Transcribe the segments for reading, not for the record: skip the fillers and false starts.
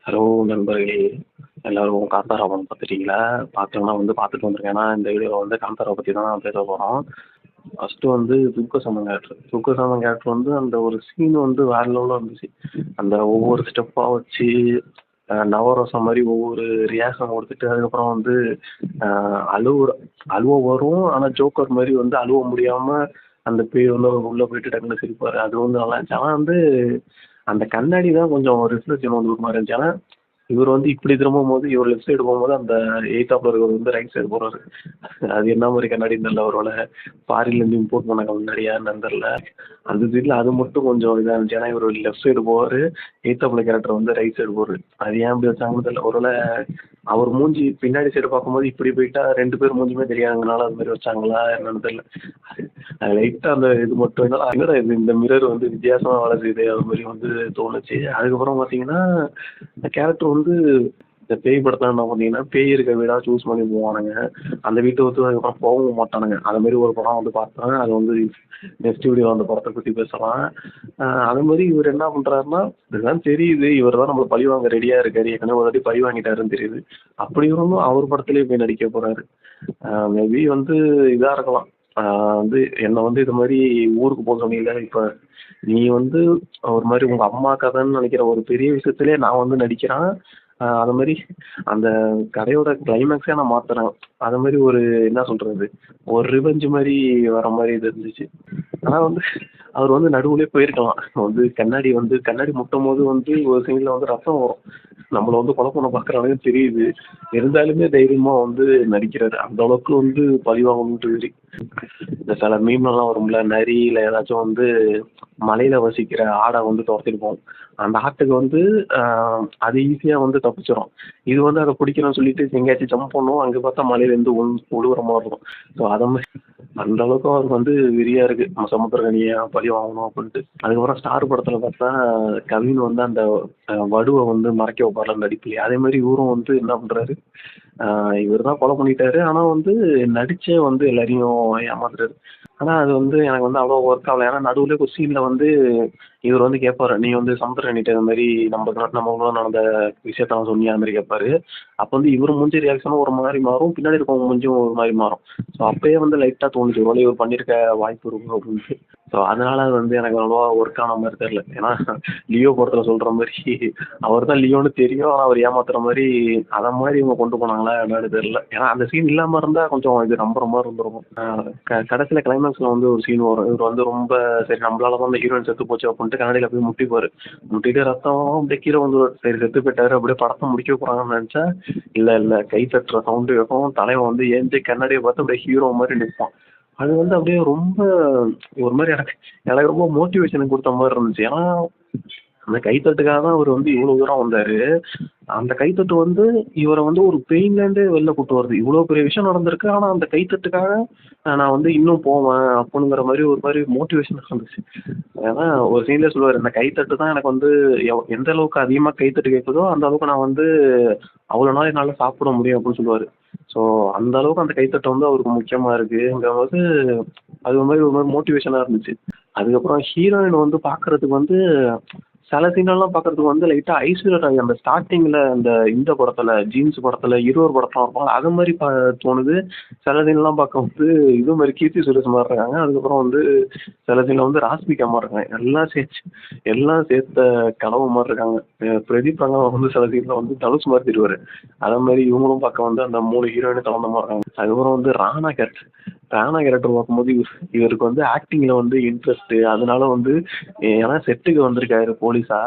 Hello நண்பர்களே! எல்லாரும் காந்தாரா படம் பார்த்துட்டீங்களா? பார்த்தவங்கலாம் வந்து பார்த்துட்டு வந்துருங்க. ஏன்னா இந்த வீடியோல வந்து காந்தாரா பத்தி தான் பேச போறோம். ஃபர்ஸ்ட்டு வந்து துர்கா சமன் கேரக்டர். துர்கா சமன் கேரக்டர் வந்து அந்த ஒரு சீன் வந்து வேற லெவல்ல இருந்துச்சு. அந்த ஒவ்வொரு ஸ்டெப்பா வச்சு நவரசம் மாரி ஒவ்வொரு ரியாக்ஷன் குடுத்துட்டு, அதுக்கப்புறம் வந்து அ அழுவுற அழுவ வரும். ஆனா ஜோக்கர் மாரி வந்து அழுவ முடியாம அந்த பேய் வந்து உள்ள போயிட்டு டக்குனு சிரிப்பாரு. அது வந்து நல்லா இருந்துச்சு. ஆனா வந்து அந்த கண்ணாடி தான் கொஞ்சம் ரிஃப்ளெக்ஷன் வந்து ஒரு மாரி இருந்துச்சு. ஆனா இவர் வந்து இப்படி திரும்பும்போது, இவர் லெஃப்ட் சைடு போகும்போது, அந்த எய்த்தாப்ல இருக்கிறவர் வந்து ரைட் சைடு போறாரு. அது என்ன மாரி கண்ணாடின்னு தெரியல. ஒரு வேள ஃபாரின்லேருந்து இம்போர்ட் பண்ண கண்ணாடியா என்னன்னு தெரியல. அந்த சீன்ல அது மட்டும் கொஞ்சம் இதா இருந்துச்சு. ஏன்னா இவரு லெஃப்ட் சைடு போவாரு, எய்த்தாப்ல கேரக்டர் வந்து ரைட் சைடு போறாரு. அது ஏன் அப்படி வச்சாங்கன்னு தெரியல. ஒரு வேள அவர் மூஞ்சி பின்னாடி சைடு பார்க்கும்போது இப்படி போயிட்டா 2 பேர் மூஞ்சியுமே தெரியாதனால அது மாரி வச்சாங்களா என்னன்னு தெரியல. அது லைட்டா அந்த இது மட்டும் என்னடா இது இந்த மிரர் வந்து வித்தியாசமா வேலை செய்யுதே அது மாரி வந்து தோணுச்சு. அதுக்கப்புறம் பார்த்தீங்கன்னா, இந்த கேரக்டர் வந்து இந்த பேய் படத்துல என்ன பார்த்தீங்கன்னா, பேய் இருக்க வீடா சூஸ் பண்ணி போவானுங்க. அந்த வீட்ட விட்டு அதுக்கப்புறம் போகவும் மாட்டானுங்க. அது மாரி ஒரு படம் வந்து பார்த்தேன். அது வந்து நெக்ஸ்ட் வீடியோல அந்த படத்த பத்தி பேசலாம். அது மாரி இவரு என்ன பண்றாருன்னா, இதெல்லாம் தெரியுது. இவர் தான் நம்மள பழி வாங்க ரெடியா இருக்காரு. ஏற்கனவே ஒரு வாட்டி பழி வாங்கிட்டாருன்னு தெரியுது. அப்படி இருந்தும் அவர் படத்திலேயே போய் நடிக்க போறாரு. மேபி வந்து இதா இருக்கலாம். ஆ வந்து என்ன வந்து இது மாரி ஊருக்கு போ சொன்னீல்ல, இப்ப நீ வந்து ஒரு மாரி உங்க அம்மா கதைன்னு நெனைக்கிற ஒரு பெரிய விஷயத்திலயே நான் வந்து நடிக்கிறேன். அது மாரி அந்த கதையோட கிளைமாக்ஸே நான் மாத்துறேன். அது மாரி ஒரு என்ன சொல்றது? ஒரு ரிவெஞ்ச் மாரி வர மாரி இது இருந்துச்சு. ஆனா வந்து அவர் வந்து நடுவுலயே போயிருக்கலாம். வந்து கண்ணாடி முட்டும்போது வந்து ஒரு சீன்ல வந்து ரத்தம் வரும். நம்மள வந்து கொலை பண்ண பார்க்குறானுங்கன்னு தெரியுது. இருந்தாலுமே தைரியமா வந்து நடிக்கிறாரு. அந்த அளவுக்கு வந்து பழிவாங்கணுன்ட்டு வெறி. இந்த சில மீம்லாம் வரும்ல, நரி இல்ல ஏதாச்சும் வந்து மலையில வசிக்கிற ஆட வந்து தொரத்திட்டு போகும். அந்த ஆட்டுக்கு வந்து அ அது ஈஸியா வந்து தப்பிச்சிரும். இது வந்து அத பிடிக்கணும்னு சொல்லிட்டு எங்கேயாச்சும் ஜம்ப் பண்ணும். அங்க பார்த்தா மலையிலேருந்து உழுவுற மாரி இருக்கும். ஸோ அத மாரி அந்த அளவுக்கு அவருக்கு வந்து வெறியா இருக்கு. நம்ம சமுத்திரக்கனிய பழி வாங்கணும் அப்டின்ட்டு. அதுக்கப்புறம் ஸ்டார் படத்துல பார்த்தா, கவின் வந்து அந்த வடுவ வந்து மறைக்க வைப்பார்ல நடிப்புலயே. அதே மாரி இவரும் வந்து என்ன பண்றாரு, ஆ இவரு தான் கொலை பண்ணிட்டாரு. ஆனா வந்து நடிச்சே வந்து எல்லாரையும் ஏமாத்துறாரு. ஆனா அது வந்து எனக்கு வந்து அவ்வளோ ஒர்க் ஆகல. ஏன்னா நடுவுலயே ஒரு சீன்ல வந்து இவரு வந்து கேட்பாரு, "நீ வந்து சமுத்திரக்கனிட்ட இது மாரி நமக்குள்ள நடந்த விஷயத்தலாம் சொன்னியா?" அது மாரி கேட்பாரு. அப்ப வந்து இவரு மூஞ்சி ரியாக்ஷனும் ஒரு மாரி மாறும். பின்னாடி இருக்கவங்க மூஞ்சியும் ஒரு மாரி மாறும். ஸோ அப்பயே வந்து லைட்டா தோணுச்சு. ஒருவேளை இவரு பண்ணியிருக்க வாய்ப்பு இருக்கும் அப்டின்ட்டு. ஸோ அதனால அது வந்து எனக்கு அவ்வளவா ஒர்க் ஆன மாரி தெரியல. ஏன்னா லியோ படத்துல சொல்ற மாரி அவர் தான் லியோன்னு தெரியும். ஆனா அவர் ஏமாத்துற மாரி அத மாரி இவங்க கொண்டு போனாங்களா என்னன்னு தெரியல. ஏன்னா அந்த சீன் இல்லாம இருந்தா கொஞ்சம் இது நம்புற மாரி இருந்திருக்கும். கடைசியில கிளைமாக்ஸ்ல வந்து ஒரு சீன் வரும். இவரு வந்து ரொம்ப சரி நம்மளால தான் அந்த ஹீரோயின் செத்து போச்சு அப்டின்ட்டு கண்ணாடில போய் முட்டிப்பாரு. முட்டிட்டு ரத்தம் அப்படியே கீழ வந்துருவாரு. சரி செத்து போயிட்டாரு அப்படியே படத்த முடிக்க போறாங்கன்னு நெனச்சா, இல்ல கை தட்டுற சவுண்ட் கேட்கும். தலைவன் வந்து ஏந்திச்சு கண்ணாடிய பார்த்து அப்படியே ஹீரோ மாரி நிப்பான். அது வந்து அப்படியே ரொம்ப ஒரு மாரி எனக்கு எனக்கு ரொம்ப மோட்டிவேஷன் குடுத்த மாரி இருந்துச்சு. ஏன்னா, அந்த கைத்தட்டுக்காக தான் அவரு வந்து இவ்வளோ தூரம் வந்தாரு. அந்த கைத்தட்டு வந்து இவர வந்து ஒரு பெயின்லேருந்தே வெளில கூட்டு வருது. இவ்வளோ பெரிய விஷயம் நடந்திருக்கு. ஆனா அந்த கைத்தட்டுக்காக நான் வந்து இன்னும் போவேன் அப்புட்ங்கிற மாரி ஒரு மாரி மோட்டிவேஷனா இருந்துச்சு. ஏன்னா ஒரு சீன்லயே சொல்லுவாரு, "இந்த கைத்தட்டு தான் எனக்கு வந்து எந்த அளவுக்கு அதிகமா கைத்தட்டு கேட்குதோ, அந்த அளவுக்கு நான் வந்து அவ்வளோ நாள் என்னால சாப்பிட முடியும்" அப்படின்னு சொல்லுவாரு. ஸோ அந்த அளவுக்கு அந்த கைத்தட்டு வந்து அவருக்கு முக்கியமா இருக்குங்கும்போது, அது ஒரு மாரி மோட்டிவேஷனா இருந்துச்சு. அதுக்கப்புறம் ஹீரோயின் வந்து பார்க்கறதுக்கு வந்து சில சீனெல்லாம் பார்க்கறதுக்கு வந்து லைட்டா ஐஸ்வர்யா ராய் அந்த ஸ்டார்ட்டிங்ல அந்த இந்த படத்துல, ஜீன்ஸ் படத்துல, இருவர் படத்துல இருப்பாங்கல்ல, அது மாரி தோணுது. சில சீன்லாம் பார்க்க வந்து இது மாரி கீர்த்தி சுரேஷ் மாரி இருக்காங்க. அதுக்கப்புறம் வந்து சில சீன்ல வந்து ராஷ்மிகா மாரி இருக்காங்க. எல்லாம் சேர்த்த கலவை மாரி இருக்காங்க. பிரதீப் ரங்கநாதன் வந்து சில சீன்ல வந்து தனுஷ் மாரி தெரிவாரு. அதே மாரி இவங்களும் பார்க்க வந்து அந்த 3 ஹீரோயினும் கலந்த மாரி இருக்காங்க. அதுக்கப்புறம் வந்து ராணா கேரக்டர் பார்க்கும்போது இவருக்கு வந்து ஆக்டிங்ல வந்து இன்ட்ரெஸ்ட். அதனால வந்து ஏன்னா செட்டுக்கு வந்திருக்காரு போலீஸா.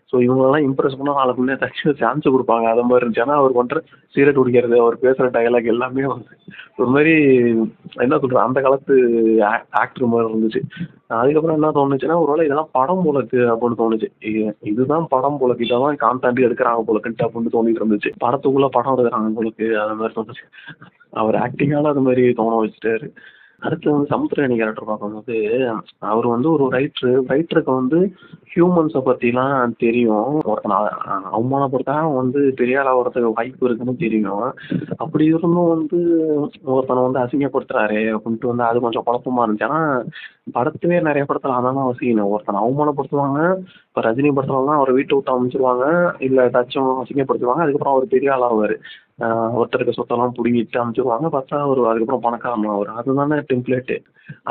ஸோ இவங்களெல்லாம் இம்ப்ரெஸ் பண்ணா நாள பின்ன ஏதாச்சும் சான்ஸ் குடுப்பாங்க. அது மாரி இருந்துச்சு. ஆனா அவர் பண்ற சிகரெட் குடிக்கிறது, அவர் பேசுற டயலாக் எல்லாமே வந்து ஒரு மாரி என்ன சொல்றது, அந்த காலத்து ஆக்டர் மாரி இருந்துச்சு. அதுக்கப்புறம் என்ன தோணுச்சுன்னா, ஒரு வேளை இதெல்லாம் படம் போல இருக்கு அப்படின்னு தோணுச்சு. இதுதான் படம் போல இருக்கு. இததான் கான்டென்ட் எடுக்குறாங்க போல இருக்குன்ட்டு அப்படின்னு தோணிட்டு இருந்துச்சு. படத்துக்குள்ள படம் எடுக்குறாங்க போல இருக்கு. அது மாரி தோணுச்சு. அவர் ஆக்டிங்கால அது மாரி தோண வச்சுட்டாரு. அடுத்து வந்து சமுத்திரக்கனி கேரக்டர் பார்க்கும்போது, அவரு வந்து ஒரு ரைட்டருக்கு வந்து ஹியூமன்ஸ பத்திலாம் தெரியும். ஒருத்தன அவமானப்படுத்தா அவன் வந்து பெரிய ஆள் ஆவறதுக்கு வாய்ப்பு இருக்குன்னு தெரியும். அப்படி இருந்தும் வந்து ஒருத்தன வந்து அசிங்கப்படுத்துறாரே அப்படின்ட்டு வந்து அது கொஞ்சம் குழப்பமா இருந்துச்சு. ஆனா, படத்திலேயே நெறைய படத்துல அதான் அவன் சீனு. ஒருத்தன அவமானப்படுத்துவாங்க. இப்போ ரஜினி படத்துலலாம் அவரை வீட்டை விட்டு அனுப்பிச்சிருவாங்க, இல்லை ஏதாச்சும் அசிங்கப்படுத்துவாங்க. அதுக்கப்புறம் அவர் பெரிய ஆளாவாரு. ஒருத்தருக்கு சொத்தெல்லாம் புடுங்கிட்டு அனுப்பிச்சிருவாங்க. பார்த்தா அவரு அதுக்கப்புறம் பணக்காரனா ஆவாரு. அதுதானே டெம்ப்ளேட்டு.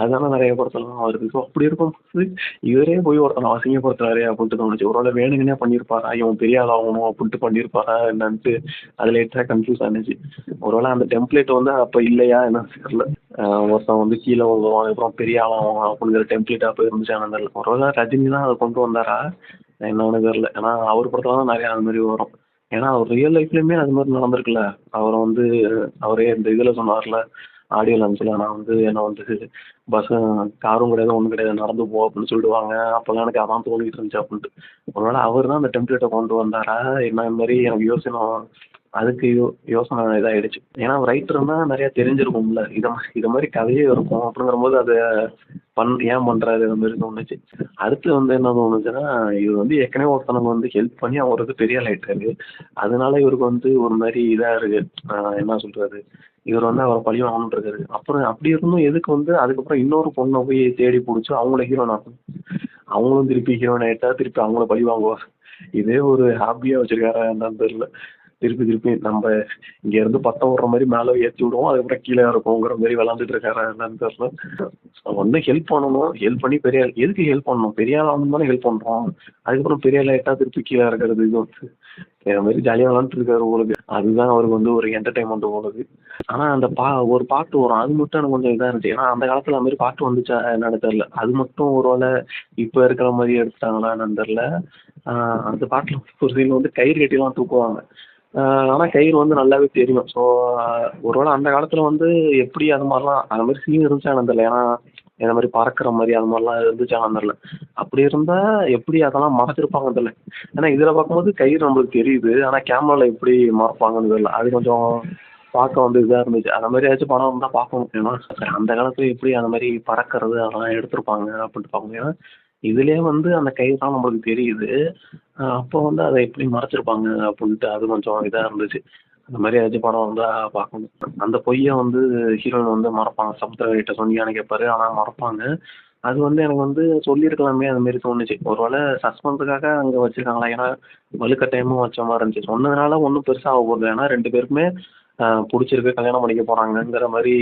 அதுதானே நெறைய படத்துலலாம் வருது. ஸோ அப்படி இருக்கும்போது, இவரே போய் ஒருத்தன அசிங்கப்படுத்துறாரே அப்படின்ட்டு தோணுச்சு. ஒருவேளை வேணுக்குன்னே பண்ணியிருப்பாரா? இவன் பெரிய ஆள் ஆகணும் அப்படின்ட்டு பண்ணியிருப்பாரா என்னன்ட்டு, அது லைட்டா கன்ஃப்யூஸ் ஆனுச்சு. ஒருவேளை அந்த டெம்ப்ளேட் வந்து அப்ப இல்லையா என்னன்னு தெரியல. ஒருத்தன் வந்து கீழ விழுவான், அதுக்கப்புறம் பெரிய ஆளாவான் அப்படிங்கிற டெம்ப்ளேட் அப்ப இருந்துச்சா என்னன்னு தெரியல. ஒருவேளை ரஜினி தான் அத கொண்டு வந்தாரா? என்னன்னு தெரியல. ஏன்னா அவர் படத்துல தான் நெறைய அது மாரி வரும். ஏன்னா அவர் ரியல் லைஃப்லயுமே அது மாரி நடந்திருக்குல்ல. அவர வந்து அவரே இந்த இதுல சொன்னார்ல, ஆடியோ லான்ச்ல நான் வந்து என்ன வந்து காரும் கிடையாது, ஒண்ணும் கிடையாது நடந்து போ அப்படின்னு சொல்லிடுவாங்க. அப்பலாம் எனக்கு அதான் தோணிட்டு இருந்துச்சு அப்படின்ட்டு. ஒருவேள அவர் தான் அந்த டெம்ப்ளேட்ட கொண்டு வந்தாரா? என்ன மாரி எனக்கு யோசனை அதுக்கு யோசனை இதாயிடுச்சு. ஏன்னா ரைட்டர்னா நெறைய தெரிஞ்சிருக்கும்ல. இத மாரி கதையே இருக்கும் அப்படிங்கிறபோது அத ஏன் பண்றாரு? அது மாரி தோணுச்சு. அடுத்து வந்து என்ன தோணுச்சுன்னா, இவர் வந்து ஏற்கனவே ஒருத்தனுக்கு வந்து ஹெல்ப் பண்ணி அவர் வந்து பெரிய ஆள் ஆயிட்டாரு. அதனால இவருக்கு வந்து ஒரு மாரி இதா இருக்கு. என்ன சொல்றது? இவர் வந்து அவர பழி வாங்கணும்னு இருக்காரு. அப்புறம் அப்படி இருந்தும் எதுக்கு வந்து அதுக்கப்புறம் இன்னொரு பொண்ண போய் தேடி புடிச்சு அவங்கள ஹீரோயின் ஆக்கணும். அவங்களும் திருப்பி ஹீரோயின் ஆயிட்டா, திருப்பி அவங்கள பழி வாங்குவார். இதே ஒரு ஹாபியா வச்சிருக்காரா என்னன்னு தெரியல. திருப்பி திருப்பி நம்ம இங்க இருந்து பட்டம் விடுற மாரி மேல ஏத்தி விடுவோம். அதுக்கப்புறம் கீழ இறக்குவோங்கிற மாரி விளையாண்டுட்டு இருக்காரா என்னன்னு தெரியல. ஒண்ணு ஹெல்ப் பண்ணணும். ஹெல்ப் பண்ணி பெரிய ஆள் எதுக்கு ஹெல்ப் பண்ணணும்? பெரிய ஆள் ஆகணும்னு தானே ஹெல்ப் பண்றோம். அதுக்கப்புறம் பெரிய ஆள் ஆயிட்டா திருப்பி கீழ இறக்குறது இது வந்து வேற மாரி ஜாலியா விளையாண்டுட்டு இருக்காரு போலருக்கு. அதுதான் அவருக்கு வந்து ஒரு என்டர்டெயின்மெண்ட் போலருக்கு. ஆனா அந்த ஒரு பாட்டு வரும். அது மட்டும் எனக்கு கொஞ்சம் இதா இருந்துச்சு. ஏன்னா அந்த காலத்துல அந்த மாரி பாட்டு வந்துச்சா என்னன்னு தெரியல. அது மட்டும் ஒரு வேள இப்ப இருக்கிற மாரி எடுத்துட்டாங்களா என்னன்னு தெரியல. ஆ அந்த பாட்டுல ஒரு சீன் வந்து கயிறு கட்டிலாம் தூக்குவாங்க. ஆனா கயிறு வந்து நல்லாவே தெரியும். ஸோ ஒருவேள அந்த காலத்துல வந்து எப்படி அது மாரிலாம் அந்த மாரி சீன் இருந்துச்சா என்னன்னு தெரியல. ஏன்னா இந்த மாரி பறக்கிற மாரி அது மாரிலாம் இருந்துச்சா என்னன்னு தெரியல. அப்படி இருந்தா எப்படி அதெல்லாம் மறைச்சிருப்பாங்கன்னு தெரியல. ஏன்னா இதுல பார்க்கும்போது கயிறு நம்மளுக்கு தெரியுது. ஆனா கேமரால எப்படி மறைப்பாங்கன்னு தெரியல. அது கொஞ்சம் பார்க்க வந்து இதா இருந்துச்சு. அந்த மாரி ஏதாச்சும் படம் இருந்தா பார்க்கணும். ஏன்னா அந்த காலத்துல எப்படி அந்த மாரி பறக்கிறது அதெல்லாம் எடுத்திருப்பாங்க அப்படின்ட்டு பார்க்கணும். ஏன்னா இதுலயே வந்து அந்த கயிறுலாம் நம்மளுக்கு தெரியுது. அப்போ வந்து அத எப்படி மறைச்சிருப்பாங்க அப்படின்ட்டு அது கொஞ்சம் இதா இருந்துச்சு. அந்த மாரி ஏதாச்சும் படம் வந்தா பார்க்கணும். அந்த பொய்ய வந்து ஹீரோயின் வந்து மறைப்பாங்க. சமுத்திரக்கனிட்ட சொன்னியான்னு கேட்பாரு. ஆனா மறைப்பாங்க. அது வந்து எனக்கு வந்து சொல்லியிருக்கலாமே அது மாரி தோணுச்சு. ஒரு வேள சஸ்பென்ஸுக்காக அங்க வச்சிருக்காங்களா? ஏன்னா வலுக்கட்டாயமா வச்ச மாரி இருந்துச்சு. சொன்னதுனால ஒண்ணும் பெருசா ஆக போறதில்ல. ஏன்னா 2 பேருக்குமே புடிச்சிருக்கு, கல்யாணம் பண்ணிக்க போறாங்கங்கிற மாரி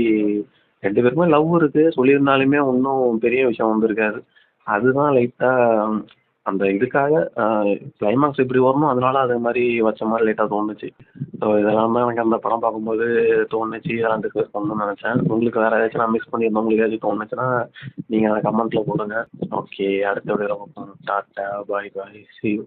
2 பேருக்குமே லவ் இருக்கு. சொல்லியிருந்தாலுமே ஒண்ணும் பெரிய விஷயம் வந்திருக்காது. அதுதான் லைட்டா அந்த இதுக்காக கிளைமாக்ஸ் இப்படி வரணும், அதனால அது மாரி வச்ச மாரி லைட்டா தோணுச்சு. ஸோ இதெல்லாம் தான் எனக்கு அந்த படம் பார்க்கும்போது தோணுச்சு. இதெல்லாம் டிஸ்கஸ் பண்ணணும்னு நெனச்சேன். உங்களுக்கு வேற ஏதாச்சும் நான் மிஸ் பண்ணியிருந்தேன், உங்களுக்கு ஏதாச்சும் தோணுச்சுன்னா, நீங்க அத கமெண்ட்ல போடுங்க. ஓகே. அடுத்த வீடியோல பார்ப்போம். Tata, bye bye. C you.